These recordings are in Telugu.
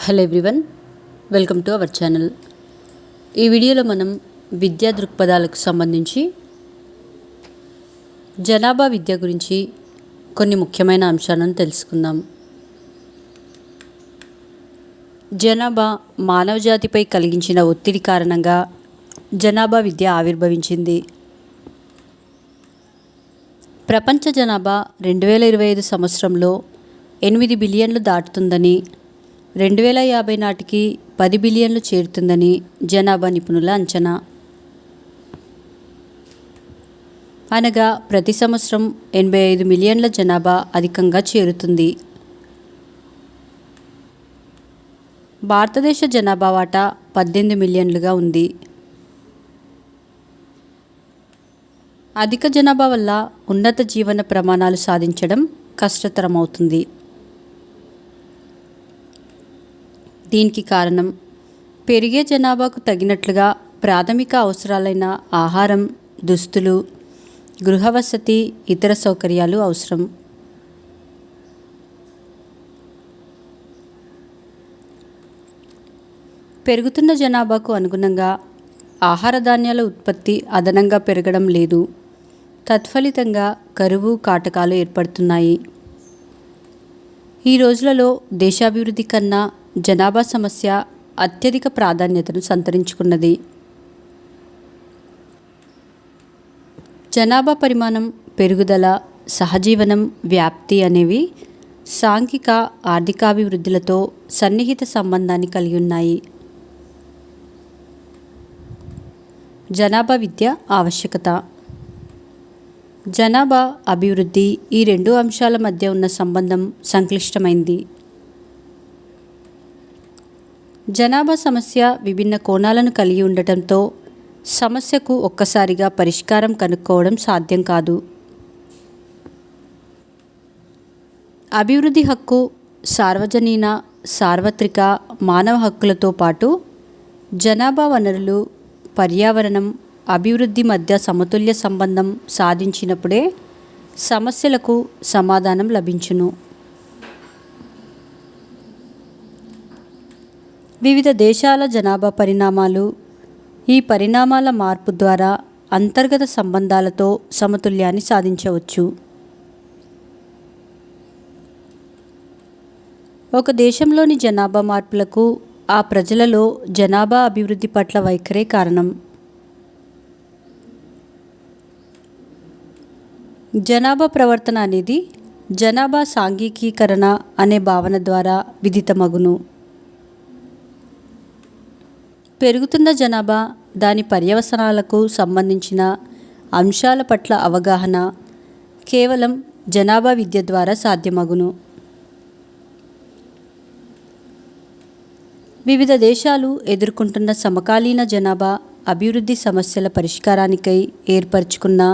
Hello everyone, welcome to our channel. ఈ వీడియోలో మనం విద్యా దృక్పథాలకు సంబంధించి జనాభా విద్య గురించి కొన్ని ముఖ్యమైన అంశాలను తెలుసుకుందాం. జనాభా మానవజాతిపై కలిగించిన ఒత్తిడి కారణంగా జనాభా విద్య ఆవిర్భవించింది. ప్రపంచ జనాభా 2025 సంవత్సరంలో 8 బిలియన్లు దాటుతుందని, 2050 నాటికి 10 బిలియన్లు చేరుతుందని జనాభా నిపుణుల అంచనా. అనగా ప్రతి సంవత్సరం 85 మిలియన్ల జనాభా అధికంగా చేరుతుంది. భారతదేశ జనాభా వాటా 18 మిలియన్లుగా ఉంది. అధిక జనాభా వల్ల ఉన్నత జీవన ప్రమాణాలు సాధించడం కష్టతరమవుతుంది. దీనికి కారణం పెరిగే జనాభాకు తగినట్లుగా ప్రాథమిక అవసరాలైన ఆహారం, దుస్తులు, గృహవసతి, ఇతర సౌకర్యాలు అవసరం. పెరుగుతున్న జనాభాకు అనుగుణంగా ఆహార ధాన్యాల ఉత్పత్తి అదనంగా పెరగడం లేదు. తత్ఫలితంగా కరువు కాటకాలు ఏర్పడుతున్నాయి. ఈ రోజులలో దేశాభివృద్ధి కన్నా జనాభా సమస్య అత్యధిక ప్రాధాన్యతను సంతరించుకున్నది. జనాభా పరిమాణం, పెరుగుదల, సహజీవనం, వ్యాప్తి అనేవి సాంఘిక ఆర్థికాభివృద్ధులతో సన్నిహిత సంబంధాన్ని కలిగి ఉన్నాయి. జనాభా విద్య ఆవశ్యకత. జనాభా అభివృద్ధి ఈ రెండు అంశాల మధ్య ఉన్న సంబంధం సంక్లిష్టమైంది. జనాభా సమస్య విభిన్న కోణాలను కలిగి ఉండటంతో సమస్యకు ఒక్కసారిగా పరిష్కారం కనుక్కోవడం సాధ్యం కాదు. అభివృద్ధి హక్కు సార్వజనీన, సార్వత్రిక మానవ హక్కులతో పాటు జనాభా వనరులు, పర్యావరణం, అభివృద్ధి మధ్య సమతుల్య సంబంధం సాధించినప్పుడే సమస్యలకు సమాధానం లభించును. వివిధ దేశాల జనాభా పరిణామాలు, ఈ పరిణామాల మార్పు ద్వారా అంతర్గత సంబంధాలతో సమతుల్యాన్ని సాధించవచ్చు. ఒక దేశంలోని జనాభా మార్పులకు ఆ ప్రజలలో జనాభా అభివృద్ధి పట్ల వైఖరే కారణం. జనాభా ప్రవర్తన అనేది జనాభా సాంఘికీకరణ అనే భావన ద్వారా విదితమగును. పెరుగుతున్న జనాభా, దాని పర్యవసనాలకు సంబంధించిన అంశాల పట్ల అవగాహన కేవలం జనాభా విద్య ద్వారా సాధ్యమగును. వివిధ దేశాలు ఎదుర్కొంటున్న సమకాలీన జనాభా అభివృద్ధి సమస్యల పరిష్కారానికై ఏర్పరచుకున్న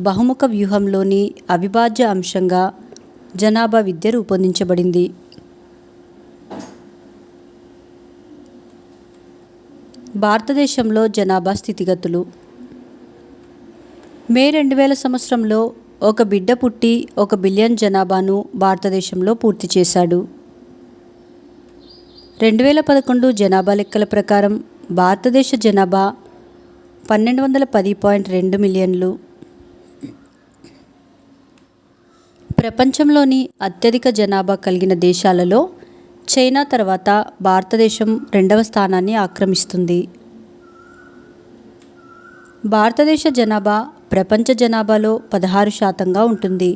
బహుముఖ వ్యూహంలోని అవిభాజ్య అంశంగా జనాభా విద్య రూపొందించబడింది. భారతదేశంలో జనాభా స్థితిగతులు. మే 2000 సంవత్సరంలో ఒక బిడ్డ పుట్టి 1 బిలియన్ జనాభాను భారతదేశంలో పూర్తి చేశాడు. 2011 జనాభా లెక్కల ప్రకారం భారతదేశ జనాభా 1210.2 మిలియన్లు. ప్రపంచంలోని అత్యధిక జనాభా కలిగిన దేశాలలో చైనా తర్వాత భారతదేశం 2వ స్థానాన్ని ఆక్రమిస్తుంది. భారతదేశ జనాభా ప్రపంచ జనాభాలో 16% ఉంటుంది.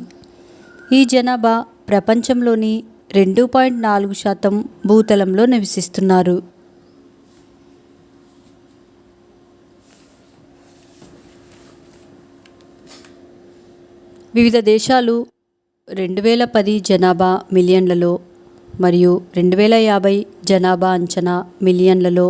ఈ జనాభా ప్రపంచంలోని 2.4% భూతలంలో నివసిస్తున్నారు. వివిధ దేశాలు 2010 జనాభా మిలియన్లలో మరియు 2050 జనాభా అంచనా మిలియన్లలో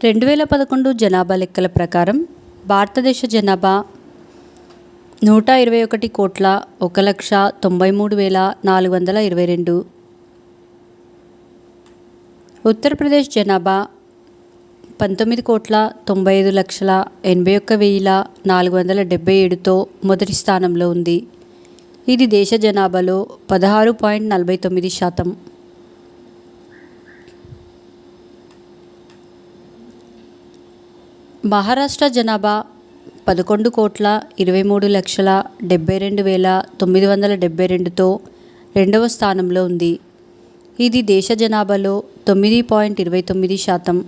2011 జనాభా లెక్కల ప్రకారం భారతదేశ జనాభా 121,1,93,422. ఉత్తరప్రదేశ్ జనాభా 19,95,81,477తో మొదటి స్థానంలో ఉంది. ఇది దేశ జనాభాలో 16.49%. మహారాష్ట్ర జనాభా 11,23,72,972తో రెండవ స్థానంలో ఉంది. ఇది దేశ జనాభాలో 9.29%.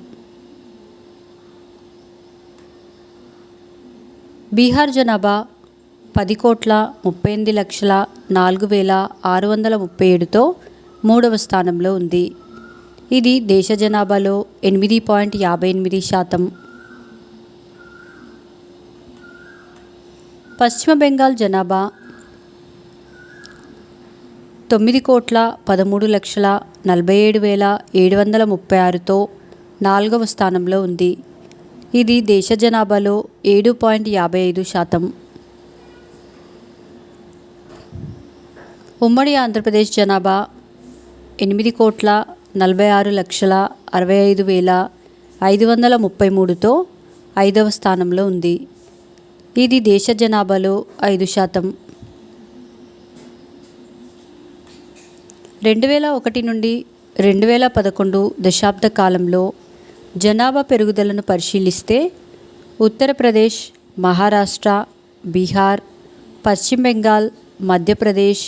బీహార్ జనాభా 10,38,04,637తో మూడవ స్థానంలో ఉంది. ఇది దేశ జనాభాలో 8.58%. పశ్చిమ బెంగాల్ జనాభా 9,13,47,736తో నాలుగవ స్థానంలో ఉంది. ఇది దేశ జనాభాలో 7.55%. ఉమ్మడి ఆంధ్రప్రదేశ్ జనాభా 8,46,65,533తో ఐదవ స్థానంలో ఉంది. ఇది దేశ జనాభాలో 5%. 2001 నుండి 2011 దశాబ్ద కాలంలో జనాభా పెరుగుదలను పరిశీలిస్తే ఉత్తరప్రదేశ్, మహారాష్ట్ర, బీహార్, పశ్చిమ బెంగాల్, మధ్యప్రదేశ్,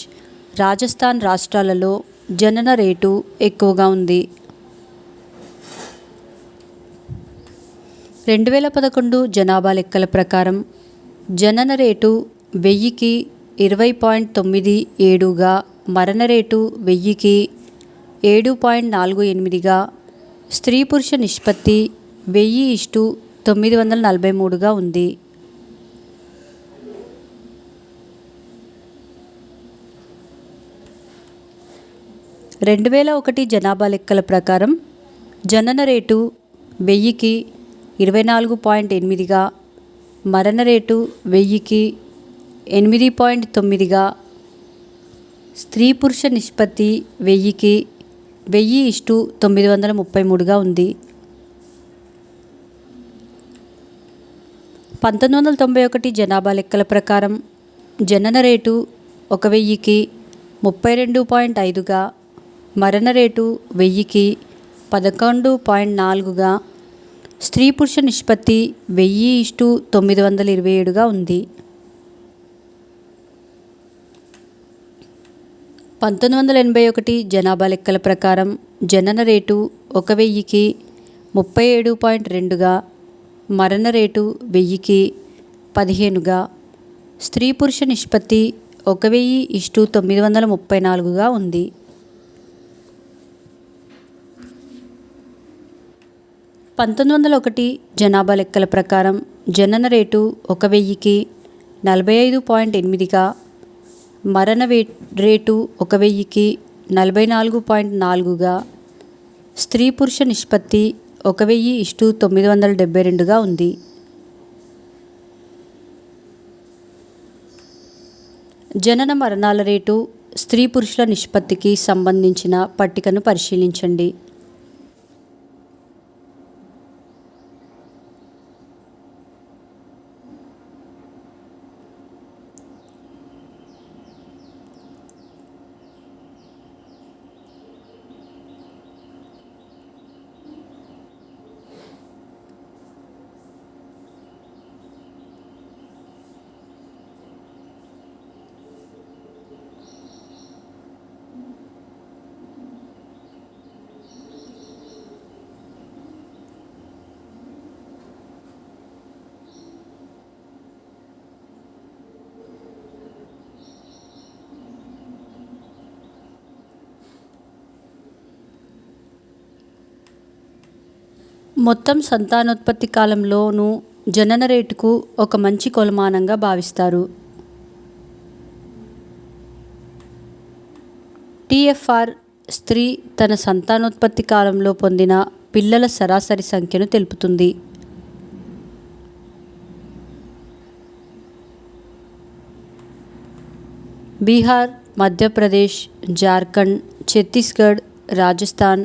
రాజస్థాన్ రాష్ట్రాలలో జనన రేటు ఎక్కువగా ఉంది. 2011 జనాభా లెక్కల ప్రకారం జనన రేటు 1000కి 20.97గా, మరణ రేటు 1000కి 7.48గా, స్త్రీ పురుష నిష్పత్తి 1000:943గా ఉంది. రెండు 2001 జనాభా లెక్కల ప్రకారం జనన రేటు 1000కి 24.8గా, మరణ రేటు 1000కి 8.9గా, స్త్రీ పురుష నిష్పత్తి 1000కి 1000:933గా ఉంది. 1991 జనాభా లెక్కల ప్రకారం జనన రేటు 1000కి 32.5గా, మరణ రేటు 1000కి 11.4గా, స్త్రీ పురుష నిష్పత్తి 1000:927గా ఉంది. 1981 జనాభా లెక్కల ప్రకారం జనన రేటు 1000కి 37.2గా, మరణ రేటు 1000కి 15గా, స్త్రీ పురుష నిష్పత్తి 1000:934గా ఉంది. 1901 జనాభా లెక్కల ప్రకారం జనన రేటు 1000కి 45.8గా, మరణ రేటు 1000కి 44.4గా, స్త్రీ పురుష నిష్పత్తి 1000:972గా ఉంది. జనన మరణాల రేటు, స్త్రీ పురుషుల నిష్పత్తికి సంబంధించిన పట్టికను పరిశీలించండి. మొత్తం సంతానోత్పత్తి కాలంలోనూ జనన రేటుకు ఒక మంచి కొలమానంగా భావిస్తారు. TFR స్త్రీ తన సంతానోత్పత్తి కాలంలో పొందిన పిల్లల సరాసరి సంఖ్యను తెలుపుతుంది. బీహార్, మధ్యప్రదేశ్, జార్ఖండ్, ఛత్తీస్గఢ్, రాజస్థాన్,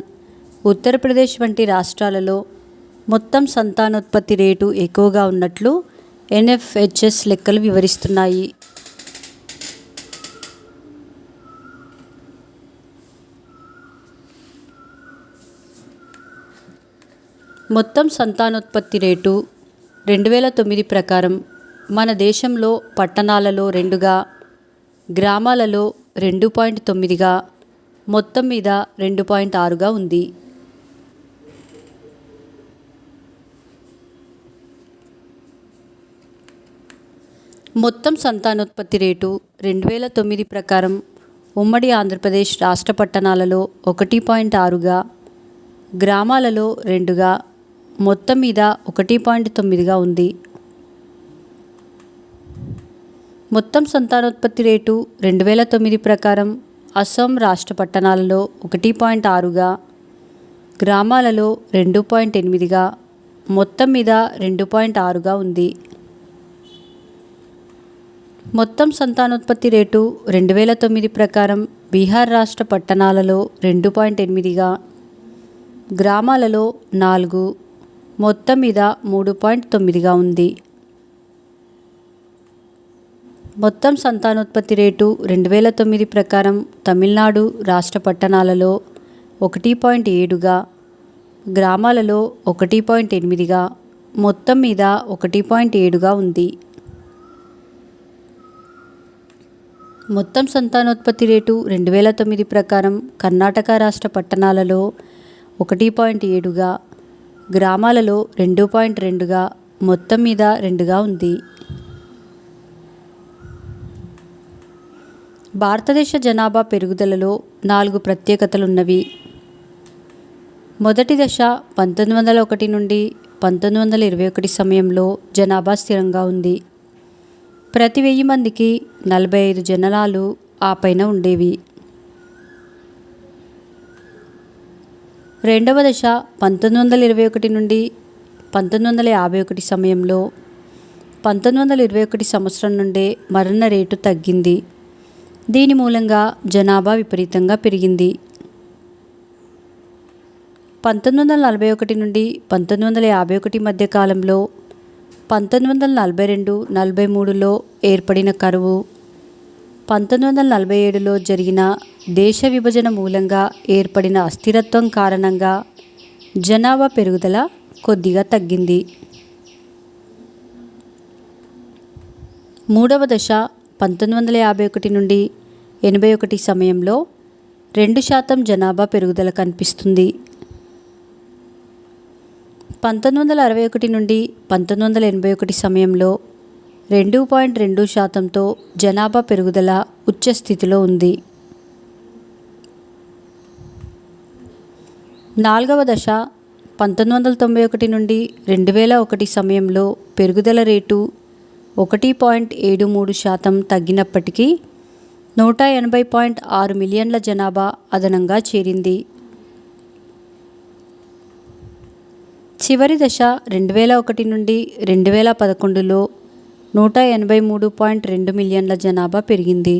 ఉత్తరప్రదేశ్ వంటి రాష్ట్రాలలో మొత్తం సంతానోత్పత్తి రేటు ఎక్కువగా ఉన్నట్లు ఎన్ఎఫ్హెచ్ఎస్ లెక్కలు వివరిస్తున్నాయి. మొత్తం సంతానోత్పత్తి రేటు 2009 ప్రకారం మన దేశంలో పట్టణాలలో 2గా, గ్రామాలలో 2.9గా, మొత్తం మీద 2.6గా ఉంది. మొత్తం సంతానోత్పత్తి రేటు 2009 ప్రకారం ఉమ్మడి ఆంధ్రప్రదేశ్ రాష్ట్ర పట్టణాలలో 1.6గా, గ్రామాలలో 2గా, మొత్తం మీద 1.9గా ఉంది. మొత్తం సంతానోత్పత్తి రేటు 2009 ప్రకారం అస్సాం రాష్ట్ర పట్టణాలలో 1.6గా, గ్రామాలలో 2.8గా, మొత్తం మీద 2.6గా ఉంది. మొత్తం సంతానోత్పత్తి రేటు 2009 ప్రకారం బీహార్ రాష్ట్ర పట్టణాలలో 2.8గా, గ్రామాలలో 4, మొత్తం మీద 3.9గా ఉంది. మొత్తం సంతానోత్పత్తి రేటు 2009 ప్రకారం తమిళనాడు రాష్ట్ర పట్టణాలలో 1.7గా, గ్రామాలలో 1.8గా, మొత్తం మీద 1.7గా ఉంది. మొత్తం సంతానోత్పత్తి రేటు 2009 ప్రకారం కర్ణాటక రాష్ట్ర పట్టణాలలో 1.7గా, గ్రామాలలో 2.2గా, మొత్తం మీద 2గా ఉంది. భారతదేశ జనాభా పెరుగుదలలో 4 ప్రత్యేకతలున్నవి. మొదటి దశ 1901 నుండి 1921 సమయంలో జనాభా స్థిరంగా ఉంది. ప్రతి 1000 మందికి 45 జననాలు ఆ పైన ఉండేవి. రెండవ దశ 1921 నుండి 1951 సమయంలో 1921 సంవత్సరం నుండే మరణ రేటు తగ్గింది. దీని మూలంగా జనాభా విపరీతంగా పెరిగింది. 1941 నుండి 1951 మధ్య కాలంలో 1942-43లో ఏర్పడిన కరువు, 1947లో జరిగిన దేశ విభజన మూలంగా ఏర్పడిన అస్థిరత్వం కారణంగా జనాభా పెరుగుదల కొద్దిగా తగ్గింది. మూడవ దశ 1951 నుండి 81 సమయంలో 2% జనాభా పెరుగుదల కనిపిస్తుంది. 1961 నుండి 1981 సమయంలో 2.2%తో జనాభా పెరుగుదల ఉచ్చ స్థితిలో ఉంది. నాలుగవ దశ 1991 నుండి 2001 సమయంలో పెరుగుదల రేటు 1.73% తగ్గినప్పటికీ 180.6 మిలియన్ల జనాభా అదనంగా చేరింది. చివరి దశ 2001 నుండి 2011లో 183.2 మిలియన్ల జనాభా పెరిగింది.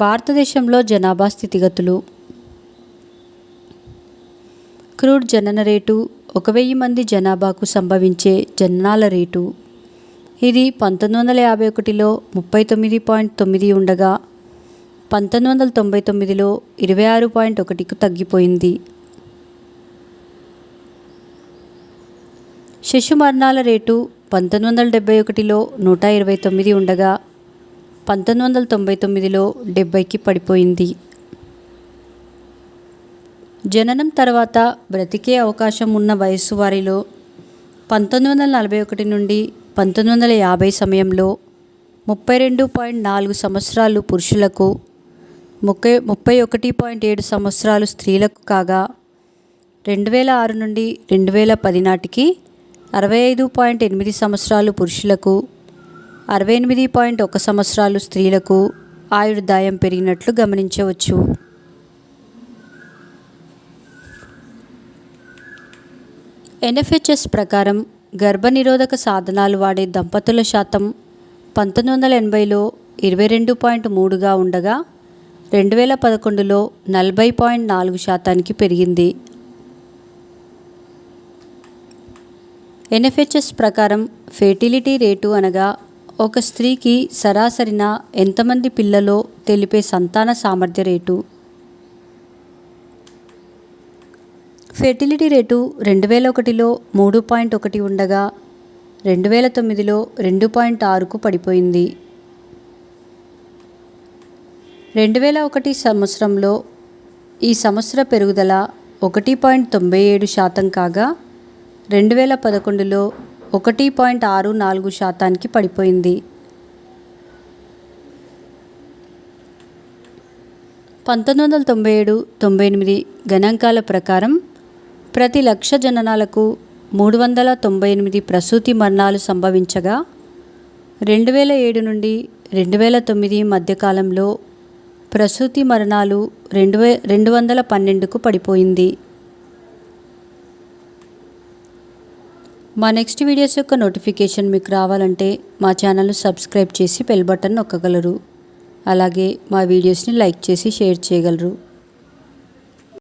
భారతదేశంలో జనాభా స్థితిగతులు. క్రూడ్ జనన రేటు 1000 మంది జనాభాకు సంభవించే జననాల రేటు. ఇది 1951లో 39.9 ఉండగా 1999లో 26.1కు తగ్గిపోయింది. శిశు మరణాల రేటు 1971లో 129 ఉండగా 1999లో 70కి పడిపోయింది. జననం తర్వాత బ్రతికే అవకాశం ఉన్న వయస్సు వారిలో 1941 నుండి 1950 సమయంలో 32.4 సంవత్సరాలు పురుషులకు, 31.7 సంవత్సరాలు స్త్రీలకు కాగా 2006 నుండి 2010 నాటికి 65.8 సంవత్సరాలు పురుషులకు, 68.1 సంవత్సరాలు స్త్రీలకు ఆయుర్దాయం పెరిగినట్లు గమనించవచ్చు. ఎన్ఎఫ్హెచ్ఎస్ ప్రకారం గర్భనిరోధక సాధనాలు వాడే దంపతుల శాతం 1980లో 22.3గా ఉండగా 2011లో 40.4% పెరిగింది. ఎన్ఎఫ్హెచ్ఎస్ ప్రకారం ఫెర్టిలిటీ రేటు అనగా ఒక స్త్రీకి సరాసరిన ఎంతమంది పిల్లలో తెలిపే సంతాన సామర్థ్య రేటు. ఫెర్టిలిటీ రేటు 2001లో 3.1 ఉండగా 2009లో 2.6కు పడిపోయింది. 2001 సంవత్సరంలో ఈ సంవత్సర పెరుగుదల 1.97% కాగా 2011లో 1.64%కి పడిపోయింది. 1997-98 గణాంకాల ప్రకారం ప్రతి 1,00,000 జననాలకు 398 ప్రసూతి మరణాలు సంభవించగా 2007 నుండి 2009 మధ్యకాలంలో ప్రసూతి మరణాలు 212కు పడిపోయింది. మా నెక్స్ట్ వీడియోస్ యొక్క నోటిఫికేషన్ మీకు రావాలంటే మా ఛానల్ను సబ్స్క్రైబ్ చేసి బెల్ బటన్ నొక్కగలరు. అలాగే మా వీడియోస్ని లైక్ చేసి షేర్ చేయగలరు.